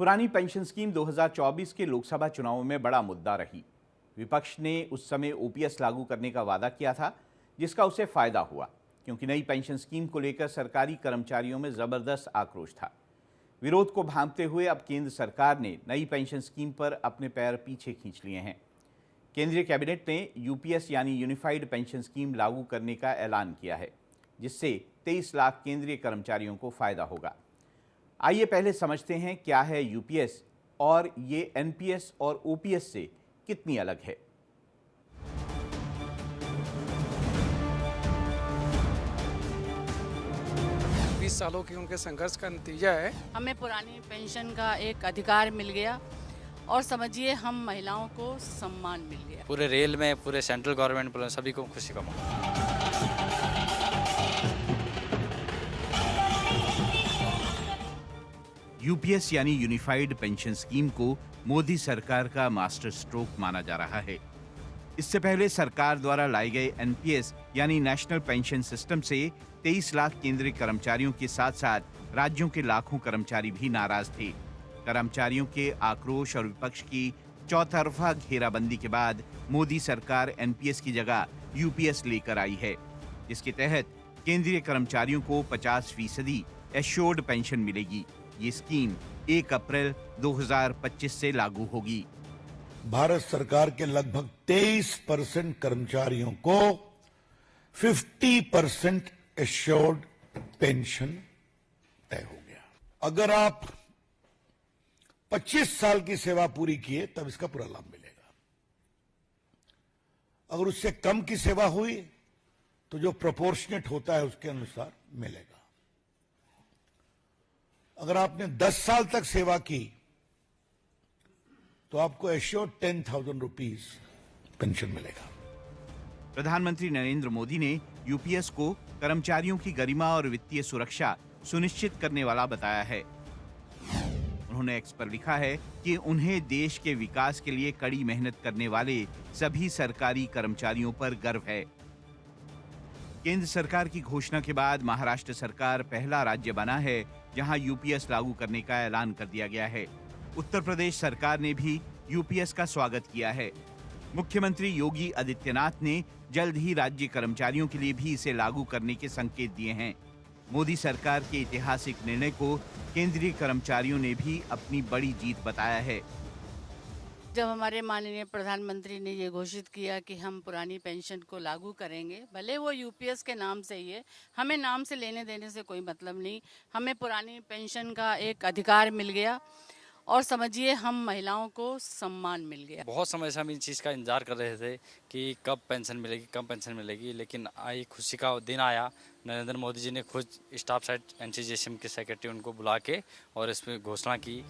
पुरानी pension scheme 2024 के लोकसभा चुनावों में बड़ा मुद्दा रही। विपक्ष ने उस समय ओपीएस लागू करने का वादा किया था, जिसका उसे फायदा हुआ, क्योंकि नई पेंशन स्कीम को लेकर सरकारी कर्मचारियों में जबरदस्त आक्रोश था। विरोध को भांपते हुए अब केंद्र सरकार ने नई पेंशन स्कीम पर अपने पैर पीछे खींच लिए हैं। केंद्रीय कैबिनेट ने यूपीएस यानी यूनिफाइड पेंशन स्कीम लागू करने का ऐलान किया है, जिससे 23 लाख केंद्रीय कर्मचारियों को फायदा होगा। आइए पहले समझते हैं क्या है यूपीएस और ये एनपीएस और ओपीएस से कितनी अलग है। 20 सालों की उनके संघर्ष का नतीजा है। हमें पुरानी पेंशन का एक अधिकार मिल गया और समझिए हम महिलाओं को सम्मान मिल गया। पूरे रेल में, पूरे सेंट्रल गवर्नमेंट पर सभी को खुशी का मौका। यूपीएस यानी यूनिफाइड पेंशन स्कीम को मोदी सरकार का मास्टर स्ट्रोक माना जा रहा है। इससे पहले सरकार द्वारा लाए गए एनपीएस यानी नेशनल पेंशन सिस्टम से 23 लाख केंद्रीय कर्मचारियों के साथ साथ राज्यों के लाखों कर्मचारी भी नाराज थे। कर्मचारियों के आक्रोश और विपक्ष की चौतरफा घेराबंदी के बाद मोदी सरकार एनपीएस की जगह यूपीएस लेकर आई है, जिसके तहत केंद्रीय कर्मचारियों को 50% एश्योर्ड पेंशन मिलेगी। ये स्कीम 1 अप्रैल 2025 से लागू होगी। भारत सरकार के लगभग 23% कर्मचारियों को 50% एश्योर्ड पेंशन तय हो गया। अगर आप 25 साल की सेवा पूरी किए तब इसका पूरा लाभ मिलेगा। अगर उससे कम की सेवा हुई तो जो प्रोपोर्शनेट होता है उसके अनुसार मिलेगा। अगर आपने 10 साल तक सेवा की तो आपको एश्योर्ड 10,000 रुपीज पेंशन मिलेगा। प्रधानमंत्री नरेंद्र मोदी ने यूपीएस को कर्मचारियों की गरिमा और वित्तीय सुरक्षा सुनिश्चित करने वाला बताया है। उन्होंने एक्स पर लिखा है कि उन्हें देश के विकास के लिए कड़ी मेहनत करने वाले सभी सरकारी कर्मचारियों पर गर्व है। केंद्र सरकार की घोषणा के बाद महाराष्ट्र सरकार पहला राज्य बना है जहां यूपीएस लागू करने का ऐलान कर दिया गया है। उत्तर प्रदेश सरकार ने भी यूपीएस का स्वागत किया है। मुख्यमंत्री योगी आदित्यनाथ ने जल्द ही राज्य कर्मचारियों के लिए भी इसे लागू करने के संकेत दिए हैं। मोदी सरकार के ऐतिहासिक निर्णय को केंद्रीय कर्मचारियों ने भी अपनी बड़ी जीत बताया है। जब हमारे माननीय प्रधानमंत्री ने ये घोषित किया कि हम पुरानी पेंशन को लागू करेंगे, भले वो यूपीएस के नाम से ही है, हमें नाम से लेने देने से कोई मतलब नहीं। हमें पुरानी पेंशन का एक अधिकार मिल गया और समझिए हम महिलाओं को सम्मान मिल गया। बहुत समय से हम इस चीज़ का इंतजार कर रहे थे कि कब पेंशन मिलेगी, कब पेंशन मिलेगी, लेकिन आई खुशी का दिन आया। नरेंद्र मोदी जी ने खुद स्टाफ साइड एनसीजीएसएम के सेक्रेटरी उनको बुला के और इसमें घोषणा की।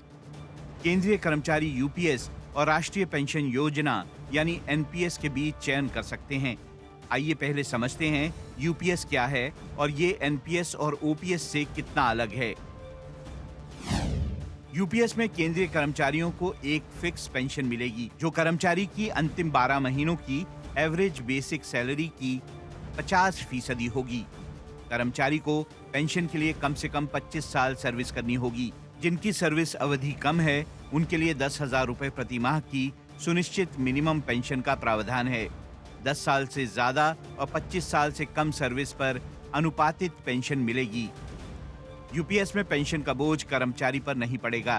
केंद्रीय कर्मचारी यूपीएस और राष्ट्रीय पेंशन योजना यानी एनपीएस के बीच चयन कर सकते हैं। आइए पहले समझते हैं यूपीएस क्या है और ये एनपीएस और ओपीएस से कितना अलग है। यूपीएस में केंद्रीय कर्मचारियों को एक फिक्स पेंशन मिलेगी, जो कर्मचारी की अंतिम 12 महीनों की एवरेज बेसिक सैलरी की 50% होगी। कर्मचारी को पेंशन के लिए कम से कम 25 साल सर्विस करनी होगी। जिनकी सर्विस अवधि कम है उनके लिए 10,000 रुपए प्रति माह की सुनिश्चित मिनिमम पेंशन का प्रावधान है। 10 साल से ज्यादा और 25 साल से कम सर्विस पर अनुपातित पेंशन मिलेगी। यूपीएस में पेंशन का बोझ कर्मचारी पर नहीं पड़ेगा।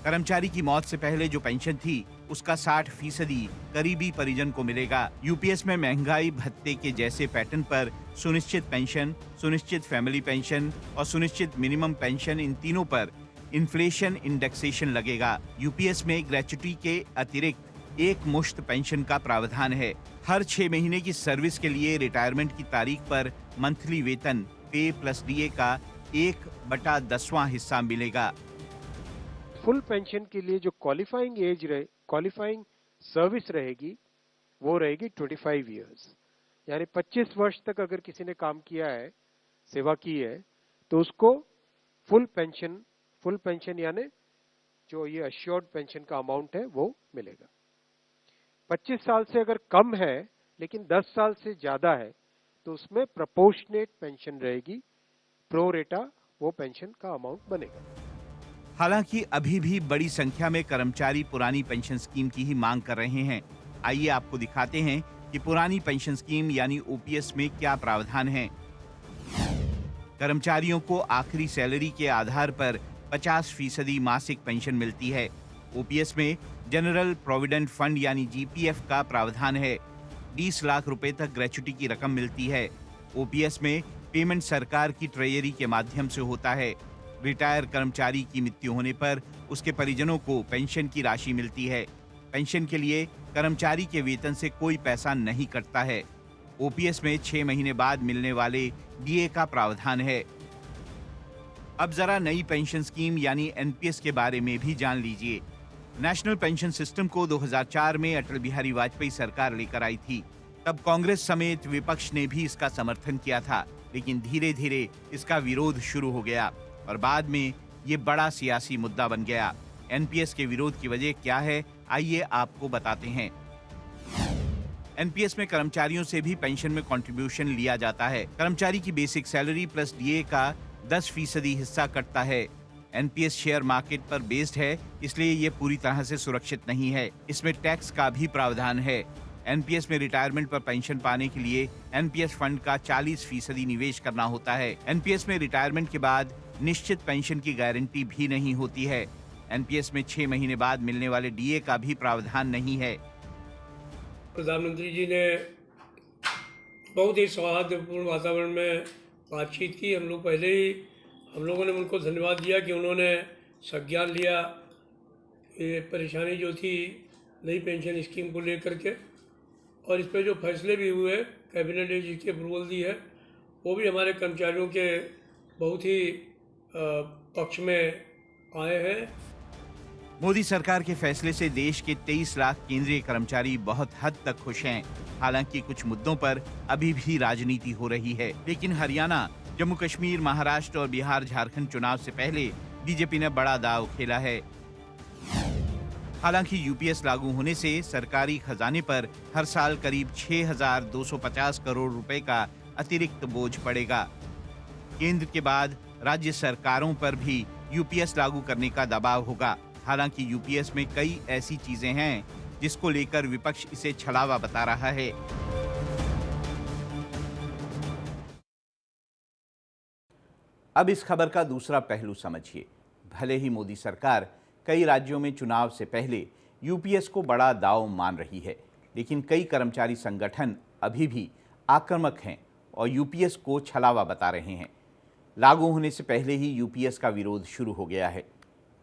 कर्मचारी की मौत से पहले जो पेंशन थी उसका 60% करीबी परिजन को मिलेगा। यूपीएस में महंगाई भत्ते के जैसे पैटर्न पर सुनिश्चित पेंशन, सुनिश्चित फैमिली पेंशन और सुनिश्चित मिनिमम पेंशन, इन तीनों पर इन्फ्लेशन इंडेक्सेशन लगेगा। यूपीएस में ग्रेच्युटी के अतिरिक्त एक मुश्त पेंशन का प्रावधान है। हर 6 महीने की सर्विस के लिए रिटायरमेंट की तारीख पर मंथली वेतन पे प्लस डीए का 1/10वां हिस्सा मिलेगा। फुल पेंशन के लिए जो क्वालिफाइंग सर्विस रहेगी वो रहेगी 25 इयर्स, यानी 25 वर्ष तक अगर किसी ने काम किया है, सेवा की है, तो उसको फुल पेंशन यानी जो ये अश्योर्ड पेंशन का अमाउंट है वो मिलेगा। 25 साल से अगर कम है लेकिन 10 साल से ज्यादा है तो उसमें प्रोपोर्शनेट पेंशन रहेगी, प्रो रेटा वो पेंशन का अमाउंट बनेगा। हालांकि अभी भी बड़ी संख्या में कर्मचारी पुरानी पेंशन स्कीम की ही मांग कर रहे हैं। आइए आपको दिखाते हैं कि पुरानी पेंशन स्कीम यानी ओपीएस में क्या प्रावधान है। कर्मचारियों को आखिरी सैलरी के आधार पर 50% मासिक पेंशन मिलती है। ओपीएस में जनरल प्रोविडेंट फंड यानी जीपीएफ का प्रावधान है। 20 लाख रुपए तक ग्रेच्युटी की रकम मिलती है। ओपीएस में पेमेंट सरकार की ट्रेजरी के माध्यम से होता है। रिटायर कर्मचारी की मृत्यु होने पर उसके परिजनों को पेंशन की राशि मिलती है। पेंशन के लिए कर्मचारी के वेतन से कोई पैसा नहीं कटता है। ओपीएस में 6 महीने बाद मिलने वाले डीए का प्रावधान है। अब जरा नई पेंशन स्कीम यानी एनपीएस के बारे में भी जान लीजिए। नेशनल पेंशन सिस्टम को 2004 में अटल बिहारी वाजपेयी सरकार लेकर आई थी। तब कांग्रेस समेत विपक्ष ने भी इसका समर्थन किया था, लेकिन धीरे धीरे इसका विरोध शुरू हो गया और बाद में ये बड़ा सियासी मुद्दा बन गया। एनपीएस के विरोध की वजह क्या है, आइए आपको बताते हैं। एनपीएस में कर्मचारियों से भी पेंशन में कंट्रीब्यूशन लिया जाता है। कर्मचारी की बेसिक सैलरी प्लस डीए का 10% हिस्सा कटता है। एनपीएस शेयर मार्केट पर बेस्ड है, इसलिए ये पूरी तरह से सुरक्षित नहीं है। इसमें टैक्स का भी प्रावधान है। एनपीएस में रिटायरमेंट पर पेंशन पाने के लिए एनपीएस फंड का 40% निवेश करना होता है। एनपीएस में रिटायरमेंट के बाद निश्चित पेंशन की गारंटी भी नहीं होती है। एनपीएस में 6 महीने बाद मिलने वाले डीए का भी प्रावधान नहीं है। प्रधानमंत्री जी ने बहुत ही सौहार्दपूर्ण वातावरण में बातचीत की। हम लोगों ने उनको धन्यवाद दिया कि उन्होंने संज्ञान लिया ये परेशानी जो थी नई पेंशन स्कीम को लेकर के, और इस पर जो फैसले भी हुए कैबिनेट ने जिसकी अप्रूवल दी है वो भी हमारे कर्मचारियों के बहुत ही पक्ष में आए हैं। मोदी सरकार के फैसले से देश के 23 लाख केंद्रीय कर्मचारी बहुत हद तक खुश हैं। हालांकि कुछ मुद्दों पर अभी भी राजनीति हो रही है, लेकिन हरियाणा, जम्मू कश्मीर, महाराष्ट्र और बिहार झारखंड चुनाव से पहले बीजेपी ने बड़ा दांव खेला है। हालांकि यूपीएस लागू होने से सरकारी खजाने पर हर साल करीब 6,250 करोड़ रुपए का अतिरिक्त बोझ पड़ेगा। केंद्र के बाद राज्य सरकारों पर भी यूपीएस लागू करने का दबाव होगा। हालांकि यूपीएस में कई ऐसी चीजें हैं जिसको लेकर विपक्ष इसे छलावा बता रहा है। अब इस खबर का दूसरा पहलू समझिए। भले ही मोदी सरकार कई राज्यों में चुनाव से पहले यूपीएस को बड़ा दांव मान रही है, लेकिन कई कर्मचारी संगठन अभी भी आक्रामक हैं और यूपीएस को छलावा बता रहे हैं। लागू होने से पहले ही यूपीएस का विरोध शुरू हो गया है।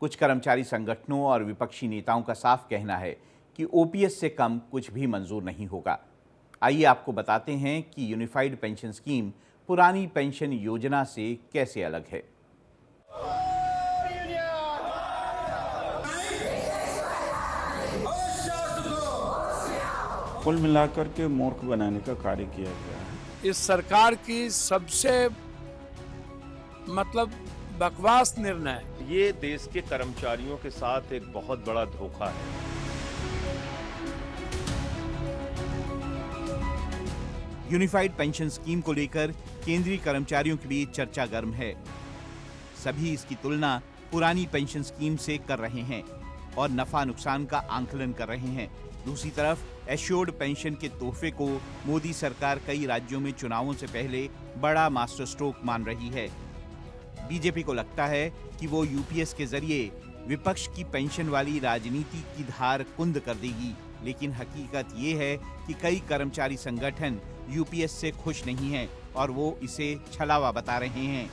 कुछ कर्मचारी संगठनों और विपक्षी नेताओं का साफ कहना है कि ओपीएस से कम कुछ भी मंजूर नहीं होगा। आइए आपको बताते हैं कि यूनिफाइड पेंशन स्कीम पुरानी पेंशन योजना से कैसे अलग है। कुल मिलाकर के मूर्ख बनाने का कार्य किया गया है। इस सरकार की सबसे बकवास निर्णय, ये देश के कर्मचारियों के साथ एक बहुत बड़ा धोखा है। यूनिफाइड पेंशन स्कीम को लेकर केंद्रीय कर्मचारियों के बीच चर्चा गर्म है। सभी इसकी तुलना पुरानी पेंशन स्कीम से कर रहे हैं और नफा नुकसान का आंकलन कर रहे हैं। दूसरी तरफ एश्योर्ड पेंशन के तोहफे को मोदी सरकार कई राज्यों में चुनावों से पहले बड़ा मास्टर स्ट्रोक मान रही है। बीजेपी को लगता है कि वो यूपीएस के जरिए विपक्ष की पेंशन वाली राजनीति की धार कुंद कर देगी, लेकिन हकीकत ये है कि कई कर्मचारी संगठन यूपीएस से खुश नहीं हैं और वो इसे छलावा बता रहे हैं।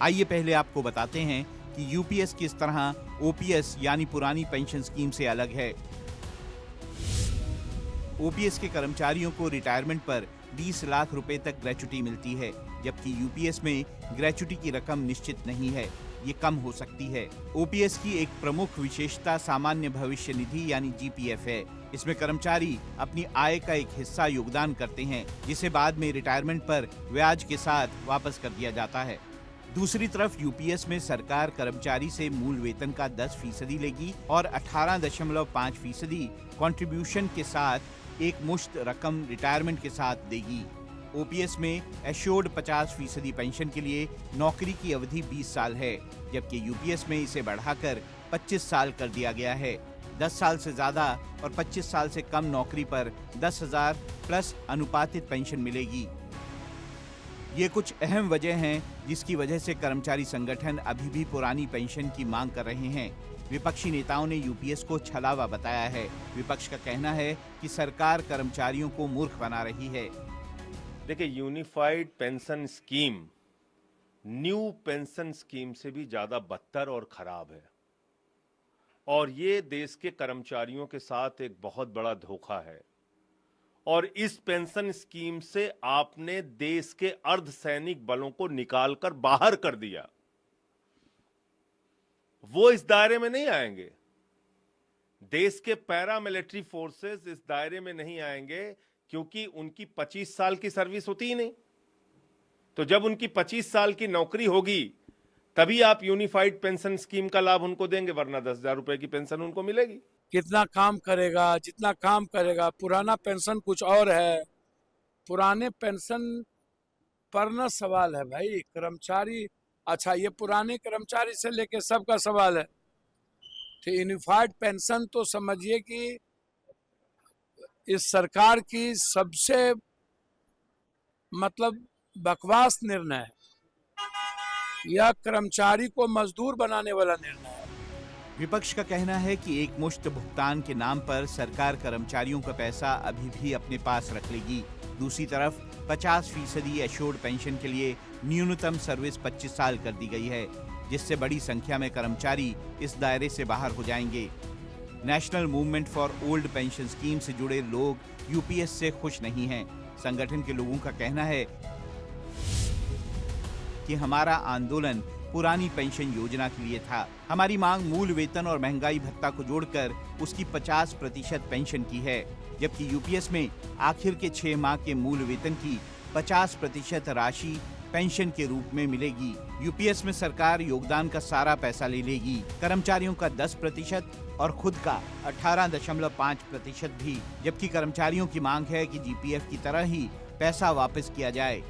आइए पहले आपको बताते हैं कि यूपीएस किस तरह ओपीएस यानी पुरानी पेंशन स्कीम से अलग है। ओपीएस के कर्मचारियों को रिटायरमेंट पर 20 लाख रुपए तक ग्रेच्युटी मिलती है, जबकि यूपीएस में ग्रेच्युटी की रकम निश्चित नहीं है, ये कम हो सकती है। ओपीएस की एक प्रमुख विशेषता सामान्य भविष्य निधि यानी जीपीएफ है। इसमें कर्मचारी अपनी आय का एक हिस्सा योगदान करते हैं, जिसे बाद में रिटायरमेंट पर ब्याज के साथ वापस कर दिया जाता है। दूसरी तरफ यूपीएस में सरकार कर्मचारी से मूल वेतन का 10% लेगी और 18.5% कंट्रीब्यूशन के साथ एक मुश्त रकम रिटायरमेंट के साथ देगी। ओपीएस में एश्योर्ड 50% पेंशन के लिए नौकरी की अवधि 20 साल है, जबकि यूपीएस में इसे बढ़ाकर 25 साल कर दिया गया है। 10 साल से ज्यादा और 25 साल से कम नौकरी पर 10,000 प्लस अनुपातित पेंशन मिलेगी। ये कुछ अहम वजह हैं जिसकी वजह से कर्मचारी संगठन अभी भी पुरानी पेंशन की मांग कर रहे हैं। विपक्षी नेताओं ने यूपीएस को छलावा बताया है। विपक्ष का कहना है कि सरकार कर्मचारियों को मूर्ख बना रही है। देखिए, unified pension scheme new pension scheme से भी ज्यादा बदतर और खराब है, और ये देश के कर्मचारियों के साथ एक बहुत बड़ा धोखा है। और इस पेंशन स्कीम से आपने देश के अर्धसैनिक बलों को निकालकर बाहर कर दिया। वो इस दायरे में नहीं आएंगे। देश के पैरामिलिट्री फोर्सेस इस दायरे में नहीं आएंगे, क्योंकि उनकी 25 साल की सर्विस होती ही नहीं। तो जब उनकी 25 साल की नौकरी होगी तभी आप यूनिफाइड पेंशन स्कीम का लाभ उनको देंगे, वरना 10,000 रुपए की पेंशन उनको मिलेगी। कितना काम करेगा, जितना काम करेगा। पुराना पेंशन कुछ और है। पुराने पेंशन पर न सवाल है भाई। कर्मचारी, अच्छा ये पुराने कर्मचारी से लेके सबका सवाल है। तो यूनिफाइड पेंशन तो समझिए कि इस सरकार की सबसे मतलब बकवास निर्णय है। यह कर्मचारी को मजदूर बनाने वाला निर्णय है। विपक्ष का कहना है कि एक मुश्त भुगतान के नाम पर सरकार कर्मचारियों का पैसा अभी भी अपने पास रख लेगी। दूसरी तरफ 50% एश्योर्ड पेंशन के लिए न्यूनतम सर्विस 25 साल कर दी गई है, जिससे बड़ी संख्या में कर्मचारी इस दायरे से बाहर हो जाएंगे। National movement for old pension scheme से जुड़े लोग यूपीएस से खुश नहीं हैं। संगठन के लोगों का कहना है कि हमारा आंदोलन पुरानी पेंशन योजना के लिए था। हमारी मांग मूल वेतन और महंगाई भत्ता को जोड़कर उसकी 50% पेंशन की है, जबकि यूपीएस में आखिर के 6 माह के मूल वेतन की 50% राशि पेंशन के रूप में मिलेगी। यूपीएस में सरकार योगदान का सारा पैसा ले लेगी, कर्मचारियों का 10% और खुद का 18.5% भी, जबकि कर्मचारियों की मांग है कि जीपीएफ की तरह ही पैसा वापस किया जाए।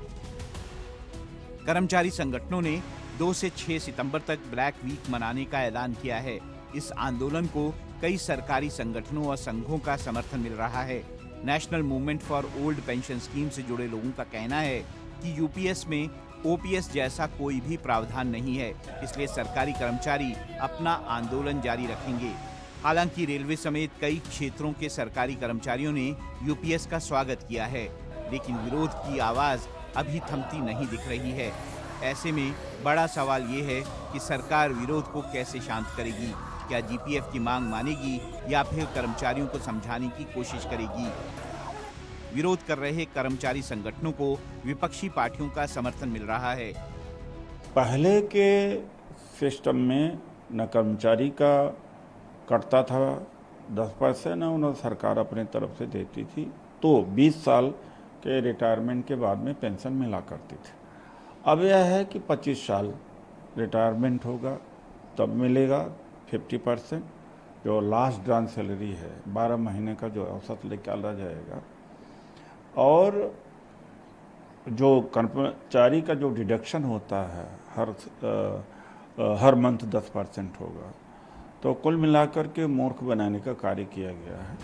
कर्मचारी संगठनों ने 2 से 6 सितंबर तक ब्लैक वीक मनाने का ऐलान किया है। इस आंदोलन को कई सरकारी संगठनों और संघों का समर्थन मिल रहा है। National movement for old pension scheme से जुड़े लोगों का कहना है कि यूपीएस में ओपीएस जैसा कोई भी प्रावधान नहीं है, इसलिए सरकारी कर्मचारी अपना आंदोलन जारी रखेंगे। हालांकि रेलवे समेत कई क्षेत्रों के सरकारी कर्मचारियों ने यूपीएस का स्वागत किया है, लेकिन विरोध की आवाज अभी थमती नहीं दिख रही है। ऐसे में बड़ा सवाल ये है कि सरकार विरोध को कैसे शांत करेगी। क्या जीपीएफ की मांग मानेगी या फिर कर्मचारियों को समझाने की कोशिश करेगी। विरोध कर रहे कर्मचारी संगठनों को विपक्षी पार्टियों का समर्थन मिल रहा है। पहले के सिस्टम में न कर्मचारी का कटता था 10%, न उन्हें सरकार अपने तरफ से देती थी, तो 20 साल के रिटायरमेंट के बाद में पेंशन मिला करती थी। अब यह है कि 25 साल रिटायरमेंट होगा तब मिलेगा 50%, जो लास्ट ड्रान सैलरी है 12 महीने का जो औसत निकाला जाएगा, और जो कर्मचारी का जो डिडक्शन होता है हर मंथ 10% होगा। तो कुल मिलाकर के मूर्ख बनाने का कार्य किया गया है।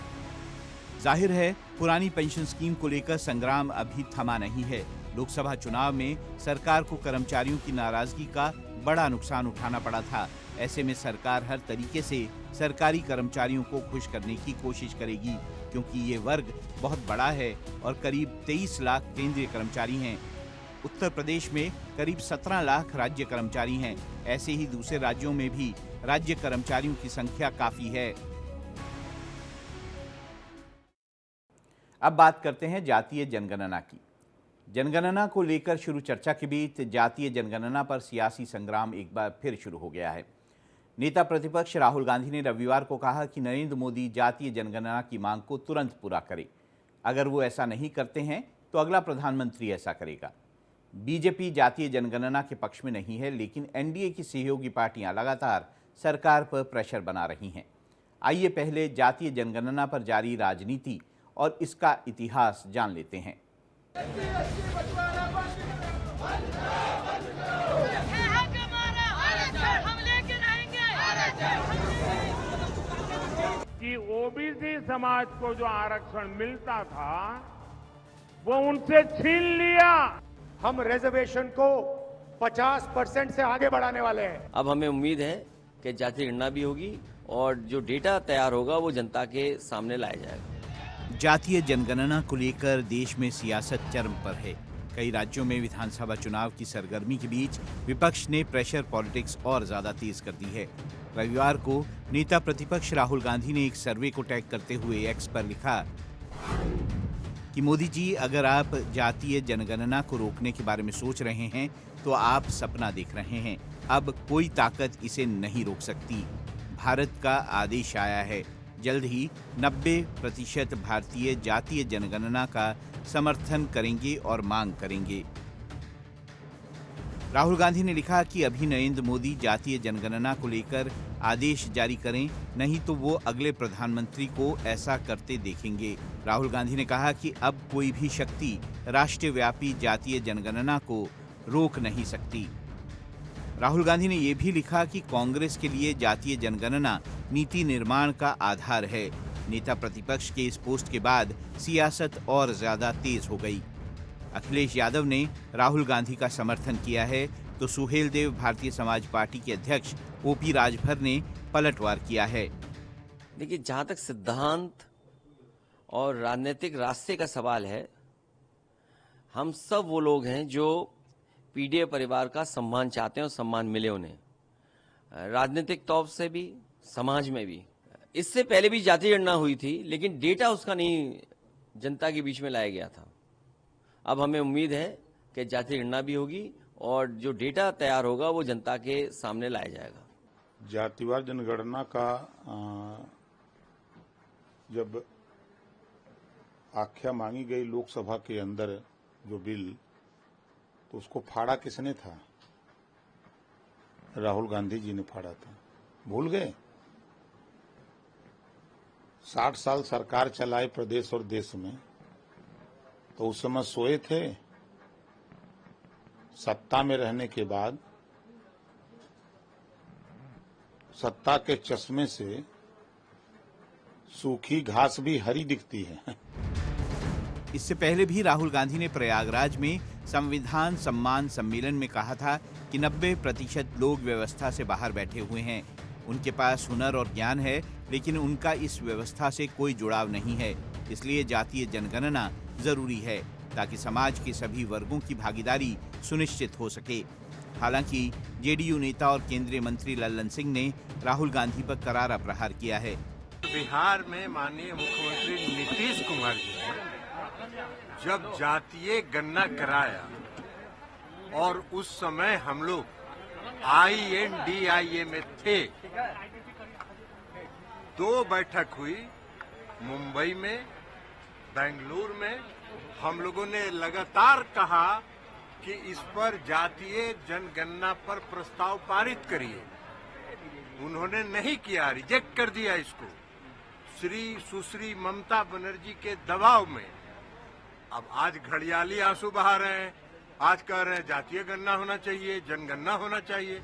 जाहिर है पुरानी पेंशन स्कीम को लेकर संग्राम अभी थमा नहीं है। लोकसभा चुनाव में सरकार को कर्मचारियों की नाराजगी का बड़ा नुकसान उठाना पड़ा था। ऐसे में सरकार हर तरीके से सरकारी कर्मचारियों को खुश करने की कोशिश करेगी, क्योंकि ये वर्ग बहुत बड़ा है और करीब 23 लाख केंद्रीय कर्मचारी हैं। उत्तर प्रदेश में करीब 17 लाख राज्य कर्मचारी हैं। ऐसे ही दूसरे राज्यों में भी राज्य कर्मचारियों की संख्या काफी है। अब बात करते हैं जातीय जनगणना की। जनगणना को लेकर शुरू चर्चा के बीच जातीय जनगणना पर सियासी संग्राम एक बार फिर शुरू हो गया है। नेता प्रतिपक्ष राहुल गांधी ने रविवार को कहा कि नरेंद्र मोदी जातीय जनगणना की मांग को तुरंत पूरा करें। अगर वो ऐसा नहीं करते हैं तो अगला प्रधानमंत्री ऐसा करेगा। बीजेपी जातीय जनगणना के पक्ष में नहीं है, लेकिन एनडीए की सहयोगी पार्टियां लगातार सरकार पर प्रेशर बना रही हैं। आइए पहले जातीय जनगणना पर जारी राजनीति और इसका इतिहास जान लेते हैं। कि ओबीसी समाज को जो आरक्षण मिलता था वो उनसे छीन लिया। हम रिजर्वेशन को 50% से आगे बढ़ाने वाले हैं। अब हमें उम्मीद है कि जातीय गणना भी होगी और जो डेटा तैयार होगा वो जनता के सामने लाया जाएगा। जातीय जनगणना को लेकर देश में सियासत चरम पर है। कई राज्यों में विधानसभा चुनाव की सरगर्मी के बीच विपक्ष ने प्रेशर पॉलिटिक्स और ज्यादा तेज कर दी है। रविवार को नेता प्रतिपक्ष राहुल गांधी ने एक सर्वे को टैग करते हुए एक्स पर लिखा कि मोदी जी, अगर आप जातीय जनगणना को रोकने के बारे में सोच रहे हैं तो आप सपना देख रहे हैं। अब कोई ताकत इसे नहीं रोक सकती। भारत का आदेश आया है। जल्द ही 90% भारतीय जातीय जनगणना का समर्थन करेंगे और मांग करेंगे। राहुल गांधी ने लिखा कि अभी नरेंद्र मोदी जातीय जनगणना को लेकर आदेश जारी करें, नहीं तो वो अगले प्रधानमंत्री को ऐसा करते देखेंगे। राहुल गांधी ने कहा कि अब कोई भी शक्ति राष्ट्रव्यापी जातीय जनगणना को रोक नहीं सकती। राहुल गांधी ने यह भी लिखा कि कांग्रेस के लिए जातीय जनगणना नीति निर्माण का आधार है। नेता प्रतिपक्ष के इस पोस्ट के बाद सियासत और ज्यादा तेज हो गई। अखिलेश यादव ने राहुल गांधी का समर्थन किया है तो सुहेल देव भारतीय समाज पार्टी के अध्यक्ष ओपी राजभर ने पलटवार किया है। देखिए, जहां तक सिद्धांत और राजनीतिक रास्ते का सवाल है, हम सब वो लोग हैं जो पीडीए परिवार का सम्मान चाहते हैं और सम्मान मिले उन्हें, राजनीतिक तौर से भी, समाज में भी। इससे पहले भी जातीय गणना हुई थी, लेकिन डेटा उसका नहीं जनता के बीच में लाया गया था। अब हमें उम्मीद है कि जातीय गणना भी होगी और जो डेटा तैयार होगा वो जनता के सामने लाया जाएगा। जातिवार जनगणना का जब आख्या मांगी गई लोकसभा के अंदर जो बिल, तो उसको फाड़ा किसने था? राहुल गांधी जी ने फाड़ा था। भूल गए? 60 साल सरकार चलाए प्रदेश और देश में, तो उस समय सोए थे। सत्ता में रहने के बाद सत्ता के चश्मे से सूखी घास भी हरी दिखती है। इससे पहले भी राहुल गांधी ने प्रयागराज में संविधान सम्मान सम्मेलन में कहा था कि 90% लोग व्यवस्था से बाहर बैठे हुए हैं। उनके पास हुनर और ज्ञान है, लेकिन उनका इस व्यवस्था से कोई जुड़ाव नहीं है। इसलिए जातीय जनगणना जरूरी है ताकि समाज के सभी वर्गों की भागीदारी सुनिश्चित हो सके। हालांकि जेडीयू नेता और केंद्रीय मंत्री लल्लन सिंह ने राहुल गांधी पर करारा प्रहार किया है। बिहार में माननीय मुख्यमंत्री नीतीश कुमार जी ने जब जातीय गणना कराया और उस समय हम लोग INDIA में थे, 2 बैठक हुई मुंबई में, बेंगलुरु में। हम लोगों ने लगातार कहा कि इस पर जातीय जनगणना पर प्रस्ताव पारित करिए। उन्होंने नहीं किया, रिजेक्ट कर दिया इसको। सुश्री ममता बनर्जी के दबाव में अब आज घड़ियाली आंसू बहा रहे हैं। आज कह रहे हैं जातीय गणना होना चाहिए, जनगणना होना चाहिए।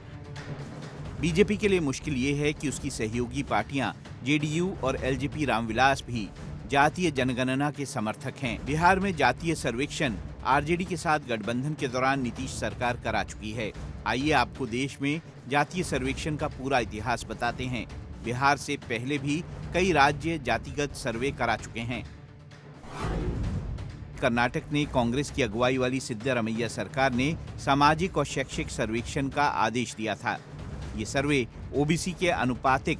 बीजेपी के लिए मुश्किल ये है कि उसकी सहयोगी पार्टियां जेडीयू और एलजेपी रामविलास भी जातीय जनगणना के समर्थक हैं। बिहार में जातीय सर्वेक्षण आरजेडी के साथ गठबंधन के दौरान नीतीश सरकार करा चुकी है। आइए आपको देश में जातीय सर्वेक्षण का पूरा इतिहास बताते हैं। बिहार से पहले भी कई राज्य जातिगत सर्वे करा चुके हैं। कर्नाटक ने कांग्रेस की अगुवाई वाली सिद्धरमैया सरकार ने सामाजिक और शैक्षिक सर्वेक्षण का आदेश दिया था। ये सर्वे ओबीसी के अनुपातिक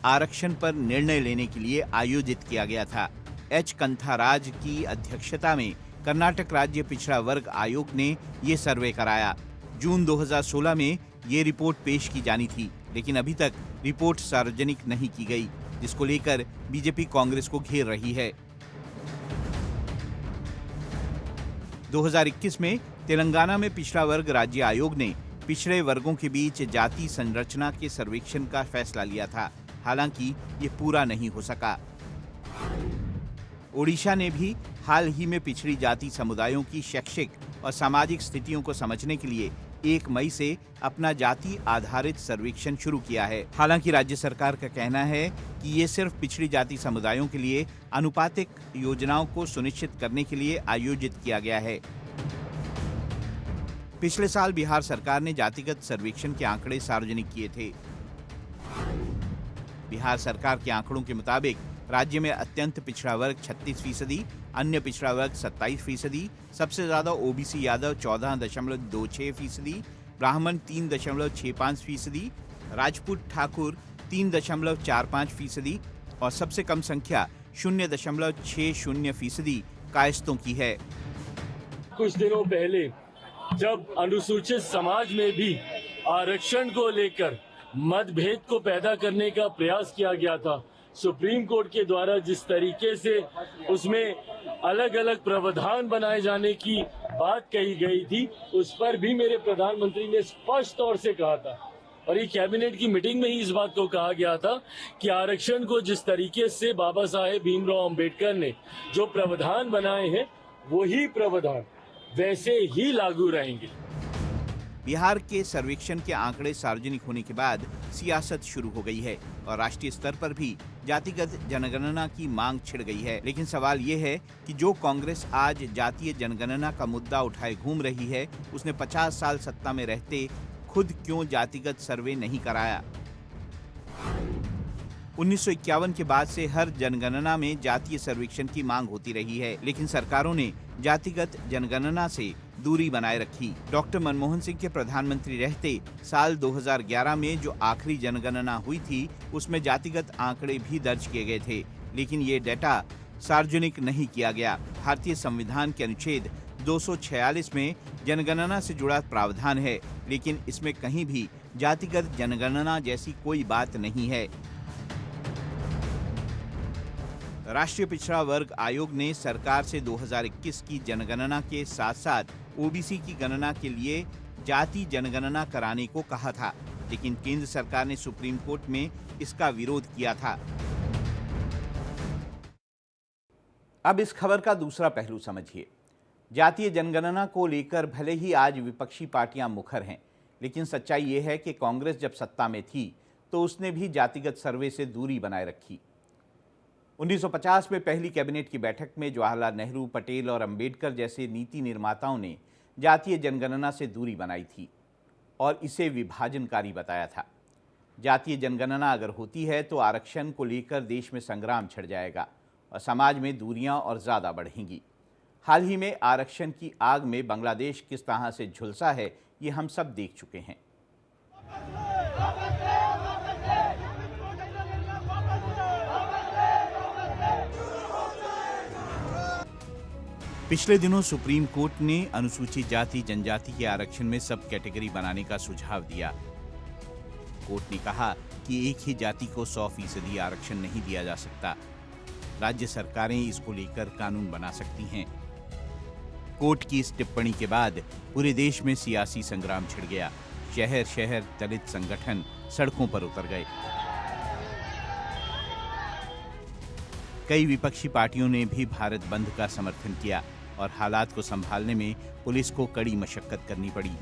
आरक्षण पर निर्णय लेने के लिए आयोजित किया गया था। एच कंथाराज की अध्यक्षता में कर्नाटक राज्य पिछड़ा वर्ग आयोग ने ये सर्वे कराया। जून 2016 में ये रिपोर्ट पेश की जानी थी, लेकिन अभी तक रिपोर्ट सार्वजनिक नहीं की गई, जिसको लेकर बीजेपी कांग्रेस को घेर रही है। 2021 में तेलंगाना में पिछड़ा वर्ग राज्य आयोग ने पिछड़े वर्गों के बीच जाति संरचना के सर्वेक्षण का फैसला लिया था। हालांकि ये पूरा नहीं हो सका। ओडिशा ने भी हाल ही में पिछड़ी जाति समुदायों की शैक्षिक और सामाजिक स्थितियों को समझने के लिए 1 मई से अपना जाति आधारित सर्वेक्षण शुरू किया है। हालांकि राज्य सरकार का कहना है कि ये सिर्फ पिछड़ी जाति समुदायों के लिए आनुपातिक योजनाओं को सुनिश्चित करने के लिए आयोजित किया गया है। पिछले साल बिहार सरकार ने जातिगत सर्वेक्षण के आंकड़े सार्वजनिक किए थे। बिहार सरकार के आंकड़ों के मुताबिक राज्य में अत्यंत पिछड़ा वर्ग 36%, अन्य पिछड़ा वर्ग 27%, सबसे ज्यादा ओबीसी यादव 14.26%, ब्राह्मण 3.65%, राजपूत ठाकुर 3.45% और सबसे कम संख्या 0.60% कायस्थों की है। कुछ दिनों पहले जब अनुसूचित समाज में भी आरक्षण को लेकर मतभेद को पैदा करने का प्रयास किया गया था, सुप्रीम कोर्ट के द्वारा जिस तरीके से उसमें अलग अलग प्रावधान बनाए जाने की बात कही गई थी, उस पर भी मेरे प्रधानमंत्री ने स्पष्ट तौर से कहा था और ये कैबिनेट की मीटिंग में ही इस बात को कहा गया था कि आरक्षण को जिस तरीके से बाबा साहेब भीमराव अंबेडकर ने जो प्रावधान बनाए हैं, वही प्रावधान वैसे ही लागू रहेंगे। बिहार के सर्वेक्षण के आंकड़े सार्वजनिक होने के बाद सियासत शुरू हो गई है और राष्ट्रीय स्तर पर भी जातिगत जनगणना की मांग छिड़ गई है। लेकिन सवाल ये है कि जो कांग्रेस आज जातीय जनगणना का मुद्दा उठाए घूम रही है, उसने 50 साल सत्ता में रहते खुद क्यों जातिगत सर्वे नहीं कराया। 1951 के बाद से हर जनगणना में जातीय सर्वेक्षण की मांग होती रही है, लेकिन सरकारों ने जातिगत जनगणना से दूरी बनाए रखी। डॉक्टर मनमोहन सिंह के प्रधानमंत्री रहते साल 2011 में जो आखिरी जनगणना हुई थी, उसमें जातिगत आंकड़े भी दर्ज किए गए थे, लेकिन ये डेटा सार्वजनिक नहीं किया गया। भारतीय संविधान के अनुच्छेद 246 में जनगणना से जुड़ा प्रावधान है, लेकिन इसमें कहीं भी जातिगत जनगणना जैसी कोई बात नहीं है। राष्ट्रीय पिछड़ा वर्ग आयोग ने सरकार से 2021 की जनगणना के साथ साथ ओबीसी की गणना के लिए जाति जनगणना कराने को कहा था, लेकिन केंद्र सरकार ने सुप्रीम कोर्ट में इसका विरोध किया था। अब इस खबर का दूसरा पहलू समझिए। जातीय जनगणना को लेकर भले ही आज विपक्षी पार्टियां मुखर हैं, लेकिन सच्चाई ये है कि कांग्रेस जब सत्ता में थी तो उसने भी जातिगत सर्वे से दूरी बनाए रखी। 1950 में पहली कैबिनेट की बैठक में जवाहरलाल नेहरू, पटेल और अंबेडकर जैसे नीति निर्माताओं ने जातीय जनगणना से दूरी बनाई थी और इसे विभाजनकारी बताया था। जातीय जनगणना अगर होती है तो आरक्षण को लेकर देश में संग्राम छिड़ जाएगा और समाज में दूरियां और ज़्यादा बढ़ेंगी। हाल ही में आरक्षण की आग में बांग्लादेश किस तरह से झुलसा है, ये हम सब देख चुके हैं। पिछले दिनों सुप्रीम कोर्ट ने अनुसूचित जाति जनजाति के आरक्षण में सब कैटेगरी बनाने का सुझाव दिया। कोर्ट ने कहा कि एक ही जाति को 100% आरक्षण नहीं दिया जा सकता। राज्य सरकारें इसको लेकर कानून बना सकती हैं। कोर्ट की इस टिप्पणी के बाद पूरे देश में सियासी संग्राम छिड़ गया। शहर शहर दलित संगठन सड़कों पर उतर गए। कई विपक्षी पार्टियों ने भी भारत बंद का समर्थन किया और हालात को संभालने में पुलिस को कड़ी मशक्कत करनी पड़ी।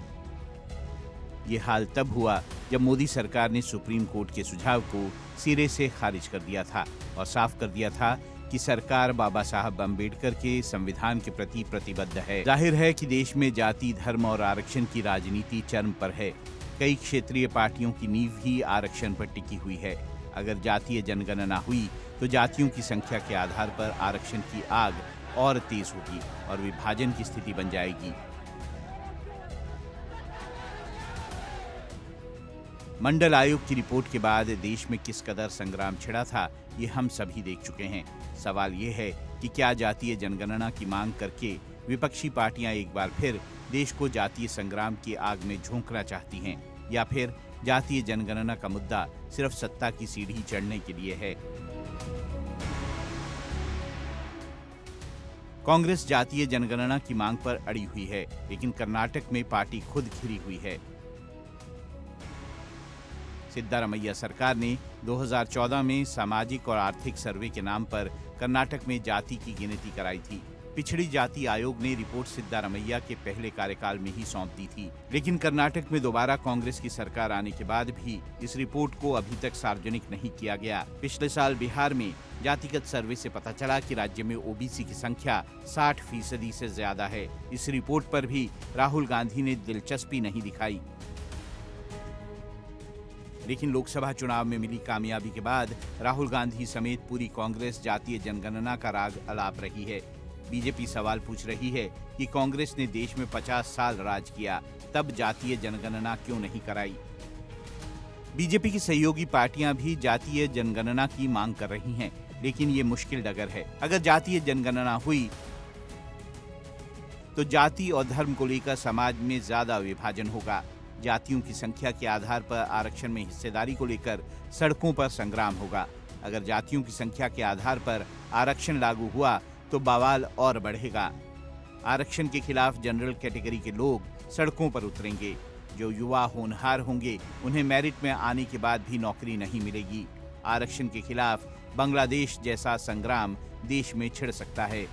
ये हाल तब हुआ जब मोदी सरकार ने सुप्रीम कोर्ट के सुझाव को सिरे से खारिज कर दिया था और साफ कर दिया था कि सरकार बाबा साहब अम्बेडकर के संविधान के प्रति प्रतिबद्ध है। जाहिर है कि देश में जाति, धर्म और आरक्षण की राजनीति चरम पर है। कई क्षेत्रीय पार्टियों की नींव ही आरक्षण पर टिकी हुई है। अगर जातीय जनगणना हुई तो जातियों की संख्या के आधार पर आरक्षण की आग और तेज होगी और विभाजन की स्थिति बन जाएगी। मंडल आयोग की रिपोर्ट के बाद देश में किस कदर संग्राम छिड़ा था, ये हम सभी देख चुके हैं। सवाल ये है कि क्या जातीय जनगणना की मांग करके विपक्षी पार्टियां एक बार फिर देश को जातीय संग्राम की आग में झोंकना चाहती हैं, या फिर जातीय जनगणना का मुद्दा सिर्फ सत्ता की सीढ़ी चढ़ने के लिए है। कांग्रेस जातीय जनगणना की मांग पर अड़ी हुई है, लेकिन कर्नाटक में पार्टी खुद घिरी हुई है। सिद्धारमैया सरकार ने 2014 में सामाजिक और आर्थिक सर्वे के नाम पर कर्नाटक में जाति की गिनती कराई थी। पिछड़ी जाति आयोग ने रिपोर्ट सिद्धारमैया के पहले कार्यकाल में ही सौंप दी थी, लेकिन कर्नाटक में दोबारा कांग्रेस की सरकार आने के बाद भी इस रिपोर्ट को अभी तक सार्वजनिक नहीं किया गया। पिछले साल बिहार में जातिगत सर्वे से पता चला कि राज्य में ओबीसी की संख्या 60% से ज्यादा है। इस रिपोर्ट पर भी राहुल गांधी ने दिलचस्पी नहीं दिखाई। लेकिन लोकसभा चुनाव में मिली कामयाबी के बाद राहुल गांधी समेत पूरी कांग्रेस जातीय जनगणना का राग अलाप रही है। बीजेपी सवाल पूछ रही है कि कांग्रेस ने देश में 50 साल राज किया, तब जातीय जनगणना क्यों नहीं कराई। बीजेपी की सहयोगी पार्टियां भी जातीय जनगणना की मांग कर रही हैं, लेकिन ये मुश्किल डगर है। अगर जातीय जनगणना हुई तो जाति और धर्म को लेकर समाज में ज्यादा विभाजन होगा। जातियों की संख्या के आधार पर आरक्षण में हिस्सेदारी को लेकर सड़कों पर संग्राम होगा। अगर जातियों की संख्या के आधार पर आरक्षण लागू हुआ तो बवाल और बढ़ेगा। आरक्षण के खिलाफ जनरल कैटेगरी के लोग सड़कों पर उतरेंगे। जो युवा होनहार होंगे उन्हें मेरिट में आने के बाद भी नौकरी नहीं मिलेगी। आरक्षण के खिलाफ बांग्लादेश जैसा संग्राम देश में छिड़ सकता है।